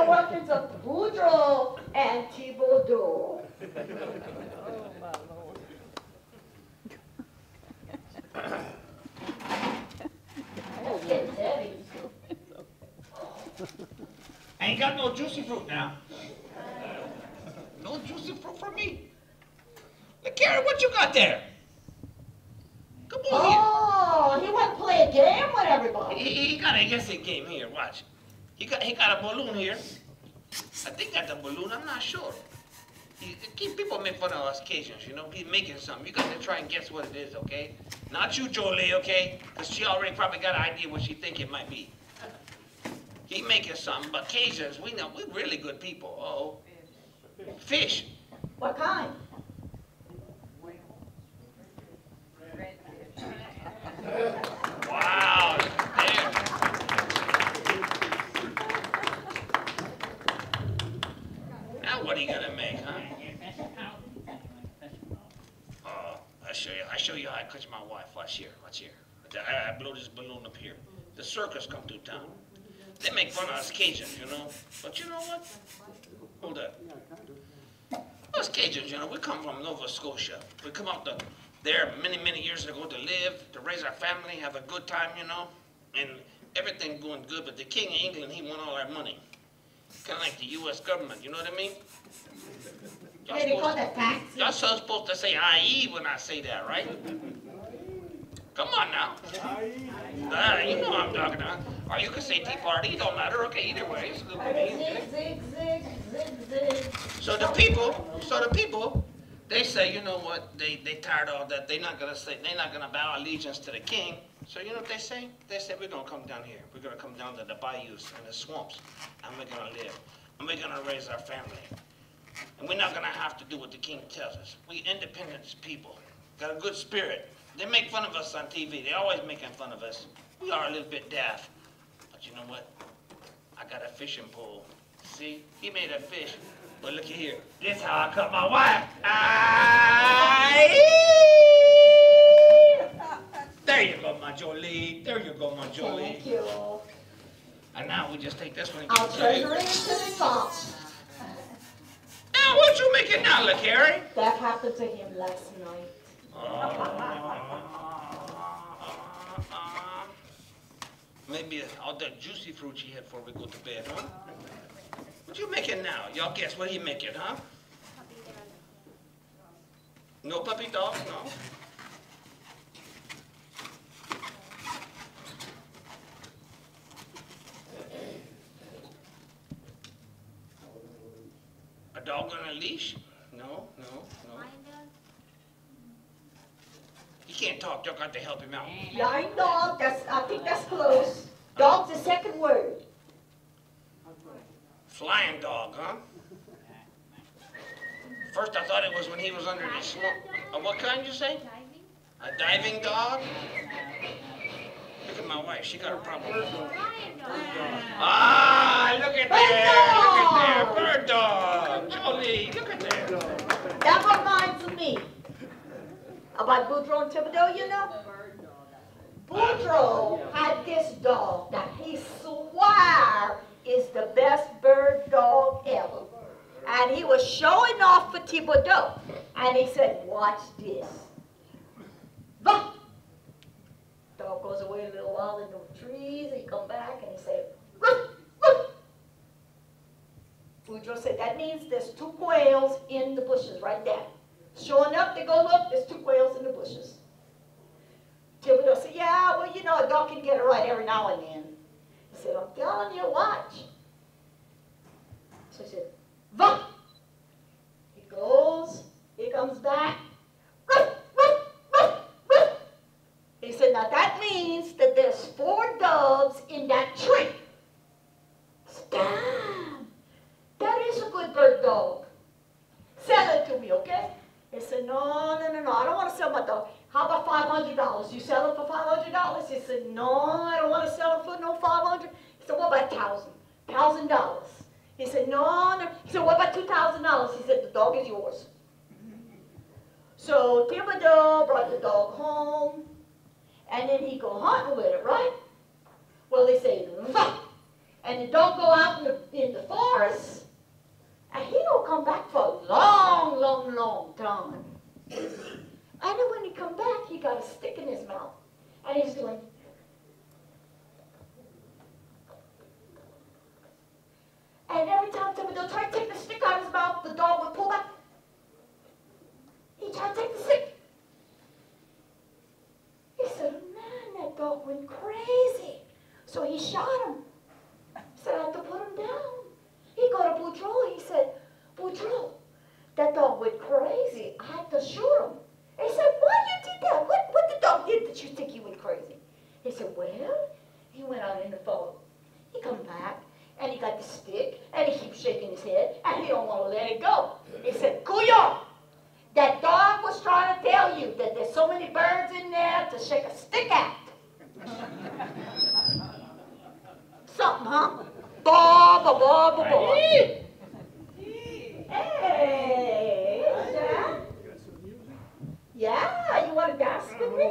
the weapons of Boudreaux and Thibodeau. Oh, my Lord. That's getting heavy. I ain't got no juicy fruit now. No juicy fruit for me. Look, Carrie, what you got there? Come on Oh, he went to play a game with everybody. He got a guessing game here, watch. He got a balloon here. I think that's a balloon, I'm not sure. People make fun of us Cajuns, you know. He's making something. You got to try and guess what it is, okay? Not you, Jolie, okay? Because she already probably got an idea what she think it might be. He making something, but Cajuns, we know, we're really good people. Uh-oh. Fish. What kind? Wow, there. Now what are you gonna make, huh? I'll show you how I catch my wife. Watch here. I blow this balloon up here. The circus come through town. They make fun of us Cajuns, you know. But you know what? Hold up. Us Cajuns, you know, we come from Nova Scotia. We come out there many, many years ago to live, to raise our family, have a good time, you know. And everything going good, but the King of England, he won all our money. Kind of like the U.S. government, you know what I mean? Y'all supposed to say Ae when I say that, right? Come on now. You know what I'm talking about. Or you can say Tea Party, it don't matter. Okay, either way. It's good with me. Zig. So the people, they say, you know what, they tired of that. They're not gonna bow allegiance to the king. So you know what they say? They say we're gonna come down here. We're gonna come down to the bayous and the swamps, and we're gonna live. And we're gonna raise our family. And we're not gonna have to do what the king tells us. We independent people, got a good spirit. They make fun of us on TV. They're always making fun of us. We are a little bit daft. But you know what? I got a fishing pole. See? He made a fish. But look here. This is how I cut my wife. There you go, my Jolie. There you go, my Jolie. Thank you. And now we just take this one and I'll treasure it into the box. Now, what you making now, look, Harry? That happened to him last night. Maybe all that juicy fruit she had before we go to bed, huh? What you making now? Y'all guess what he making, huh? No puppy dog? No. A dog on a leash? No. He can't talk. Y'all got to help him out. Blind dog, I think that's close. Dog's the second word. Flying dog, huh? First I thought it was when he was under the swamp. What kind you say? A diving dog? Look at my wife. She got a problem. Ah, look at there. Look at there. Bird dog. Jolie, look at there. That reminds me about Boudreaux and Thibodeau, you know? Boudreaux had this dog that he swore is the best bird dog ever. And he was showing off for Thibodeau. And he said, watch this. Bah! Dog goes away a little while in the trees. He come back and he said, ruff, ruff. Boudreaux said, that means there's two quails in the bushes right there. Showing up, they go look, there's two quails in the bushes. Thibodeau said, yeah, well, you know, a dog can get it right every now and then. He said, I'm telling you, watch. So he said, Vah! He goes, he comes back. Ruff, ruff, ruff, ruff. He said, now that means that there's 4 doves in that tree. Damn, that is a good bird dog. Sell it to me, okay? He said, no, I don't want to sell my dog. How about $500? You sell it for $500? He said, no, I don't want to sell it for no $500. He said, what about $1,000? He said, no. He said, what about $2,000? He said, the dog is yours. So Thibodeau brought the dog home, and then he go hunting with it, right? Well, they say, Vah! And the dog go out in the forest. forest. And he don't come back for a long, long, long time. And then when he come back, he got a stick in his mouth. And he's doing, and every time somebody would try to take the stick out of his mouth, the dog would pull back. He tried to take the stick. He said, man, that dog went crazy. So he shot him. Said, I have to put him down. He go to Boudreaux. He said, Boudreaux, that dog went crazy. I had to shoot him. He said, why you did that? What the dog did that you think he went crazy? He said, well, he went out in the fog. He come back, and he got the stick, and he keeps shaking his head, and he don't want to let it go. He said, Couillon, that dog was trying to tell you that there's so many birds in there to shake a stick at. Something, huh? Ba, ba, ba, ba, ba. Hey, Jack. Yeah, you want to dance with me?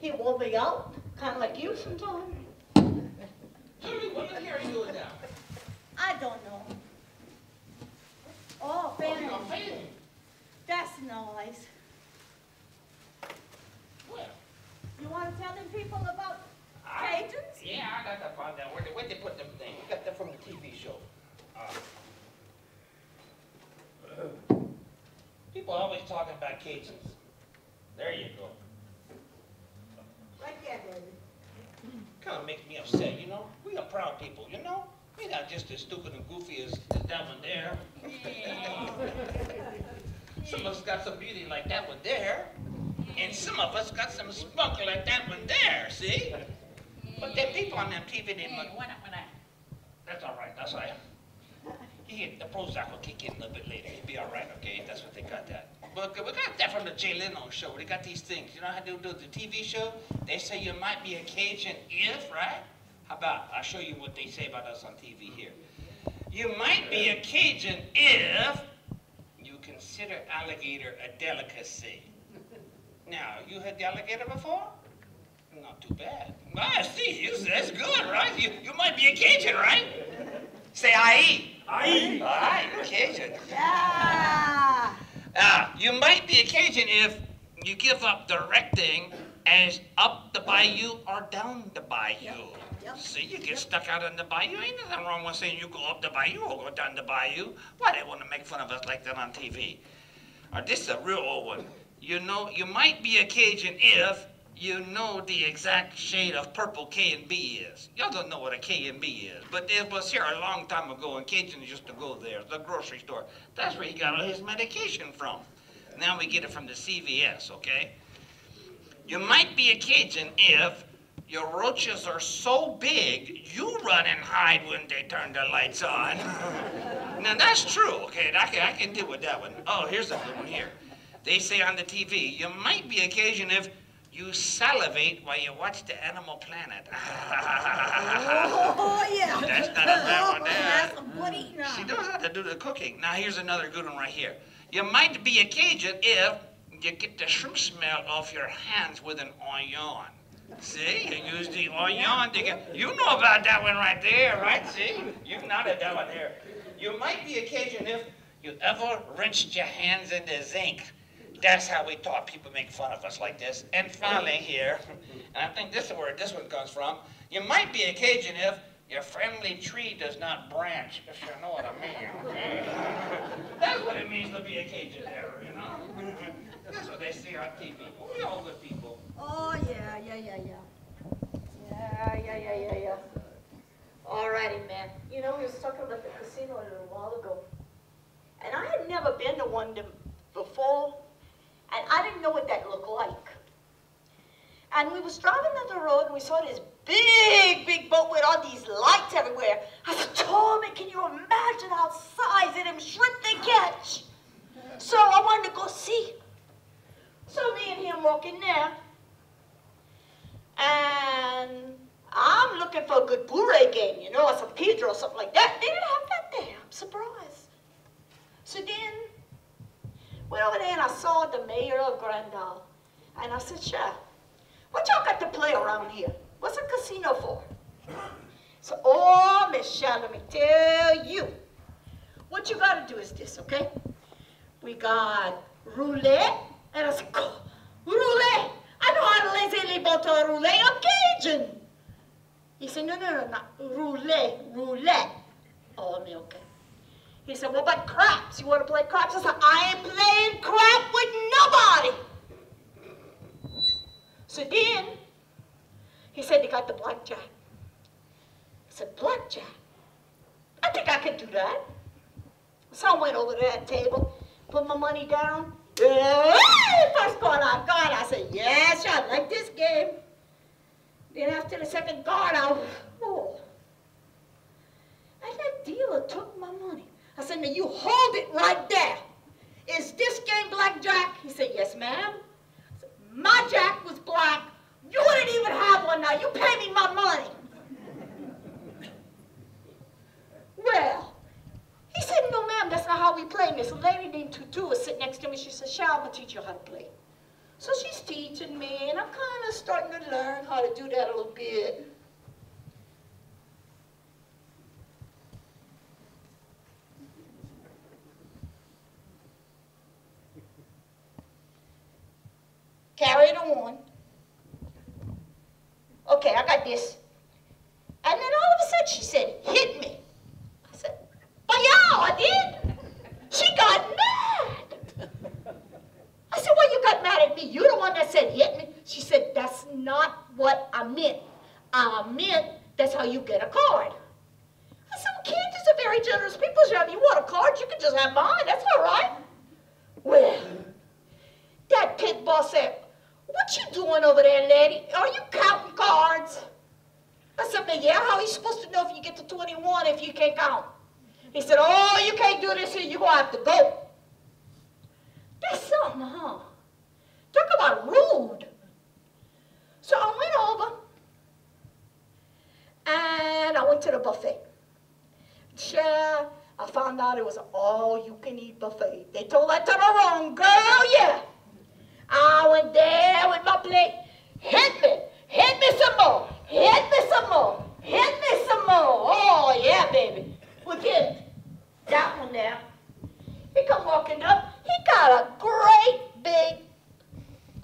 He wore me out, kind of like you sometimes. Julie, what the hell are you doing now? I don't know. Oh, Oh, Fanny. you're a fan. That's noise. Well, You want to tell them people about Cajuns? yeah, I got that part down. Where they put them things? I got that from the TV show. People are always talking about Cajuns. There you go. Right there, baby. Kind of makes me upset, you know? We are proud people, you know? We're not just as stupid and goofy as that one there. Some of us got some beauty like that one there. And some of us got some spunk like that one there, see? But them people on them TV, they must... That's all right, that's all right. The Prozac will kick in a little bit later. He'll be all right, okay? That's what they got that. But we got that from the Jay Leno show. They got these things. You know how they do the TV show? They say you might be a Cajun if, right? How about, I'll show you what they say about us on TV here. You might be a Cajun if you consider alligator a delicacy. Now, you had the alligator before? Not too bad. Well, I see, that's good, right? You might be a Cajun, right? Say Ae. Ae. Aye, Cajun. Yeah. You might be a Cajun if you give up directing as up the bayou or down the bayou. Yep. See, you get stuck out on the bayou. Ain't nothing wrong with saying you go up the bayou or go down the bayou. Why they want to make fun of us like that on TV? Or this is a real old one. You know, you might be a Cajun if you know the exact shade of purple K and B is. Y'all don't know what a K and B is, but it was here a long time ago, and Cajuns used to go there, the grocery store. That's where he got all his medication from. Now we get it from the CVS, okay? You might be a Cajun if your roaches are so big, you run and hide when they turn the lights on. Now that's true, okay? I can deal with that one. Oh, here's a good one here. They say on the TV, you might be a Cajun if you salivate while you watch the Animal Planet. Oh, yeah. That's not a bad one there. That's a good eating. She knows how to do the cooking. Now here's another good one right here. You might be a Cajun if you get the shrimp smell off your hands with an onion. See, you use the onion to get, you know about that one right there, right? See, you nodded that one there. You might be a Cajun if you ever rinsed your hands in the zinc. That's how we taught people make fun of us like this. And finally here, and I think this is where this one comes from, you might be a Cajun if your family tree does not branch, if you know what I mean. That's what it means to be a Cajun there, you know? That's what they see on TV. We're all good people. Oh, yeah. Yeah. All righty, man. You know, we was talking about the casino a little while ago. And I had never been to one before. And I didn't know what that looked like. And we was driving down the road and we saw this big boat with all these lights everywhere. I said, Tommy, can you imagine how size of them shrimp they catch? So I wanted to go see. So me and him walking there. And I'm looking for a good Blu-ray game, you know, or some Pedro or something like that. They didn't have that there. I'm surprised. So then, went over there and I saw the mayor of Grandal. And I said, Chef, what y'all got to play around here? What's a casino for? So, oh, Michelle, let me tell you. What you got to do is this, okay? We got roulette. And I said, oh, roulette. I know how to lazy bottle roulette. I'm Cajun. He said, no, not roulette. Oh, I mean, okay. He said, what about craps? You want to play craps? I said, I ain't playing crap with nobody. So then, he said, they got the blackjack. I said, blackjack? I think I could do that. So I went over to that table, put my money down. First card I got, I said, yes, I like this game. Then after the second card, oh. And that dealer took my money. I said, now you hold it right there. Is this game blackjack? He said, yes, ma'am. My jack was black. You wouldn't even have one now. You pay me my money. Well, he said, no, ma'am, that's not how we play. Miss a lady named Tutu was sitting next to me. She said, Shall, I'm going to teach you how to play. So she's teaching me, and I'm kind of starting to learn how to do that a little bit. 21. Okay, I got this. And then all of a sudden she said, hit me. I said, but yeah, I did. She got mad. I said, well, you got mad at me. You're the one that said hit me. She said, that's not what I meant. I meant that's how you get a card. I said, well, Kansas are very generous people. So if you want a card, you can just have mine. That's all right. Well, that pit boss said, what you doing over there, lady? Are you counting cards? I said, but yeah, how are you supposed to know if you get to 21 if you can't count? He said, oh, you can't do this here. You're going to have to go. That's something, huh? Talk about rude. So I went over, and I went to the buffet. Yeah, I found out it was an all-you-can-eat buffet. They told that to the wrong girl, yeah. I went there with my plate. Hit me some more, hit me some more, hit me some more. Oh, yeah, baby. With him, that one there. He come walking up. He got a great big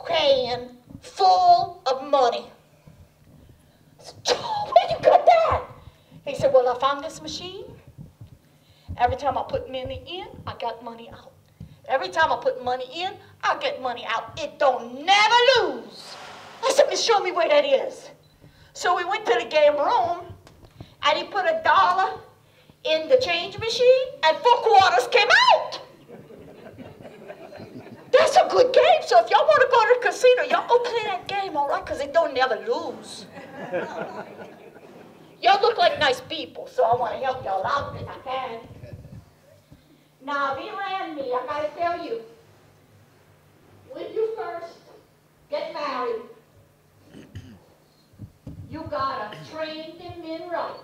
can full of money. I said, oh, where you got that? He said, well, I found this machine. Every time I put money in, I got money out. Every time I put money in, I get money out. It don't never lose. I said, show me where that is. So we went to the game room, and he put $1 in the change machine, and 4 quarters came out. That's a good game. So if y'all want to go to the casino, y'all go play that game, all right? Because it don't never lose. Y'all look like nice people, so I want to help y'all out if I can. Now, if he ran me, I got to tell you, when you first get married, you got to train them men right.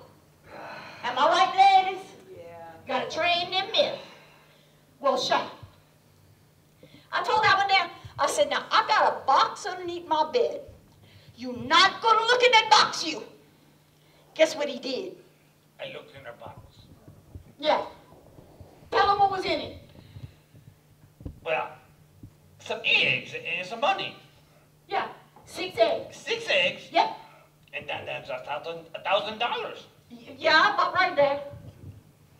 Am I right, ladies? Yeah. Got to train them men. Well, shut. I told that one there, I said, now, I got a box underneath my bed. You're not going to look in that box, you. Guess what he did? I looked in her box. Yeah. Tell him what was in it. Well, some eggs and some money. Yeah, 6 eggs. 6 eggs? Yep. And that's $1,000. Yeah, about right there.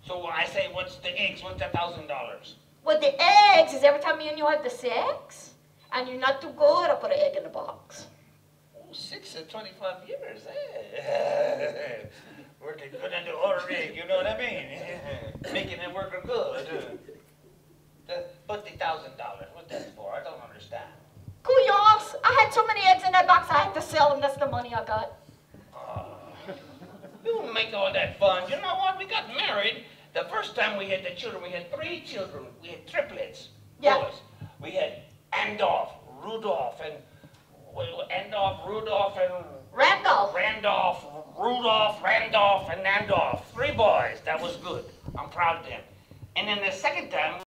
So I say, what's the eggs? What's $1,000? Well, the eggs is every time me and you have the sex, and you're not too good, I put an egg in the box. Oh, 6 and 25 years, eh? Working good on the old rig, you know what I mean? Making it working good. But the $1,000, what's that for? I don't understand. Couillons, I had so many eggs in that box, I had to sell them. That's the money I got. You make all that fun. You know what? We got married. The first time we had the children, we had 3 children. We had triplets. Yeah. Boys. We had Andolph, Rudolph, and Andolph, Rudolph, and Randolph. Randolph, Rudolph, Randolph, and Nandolph. 3 boys. That was good. I'm proud of them. And then the second time,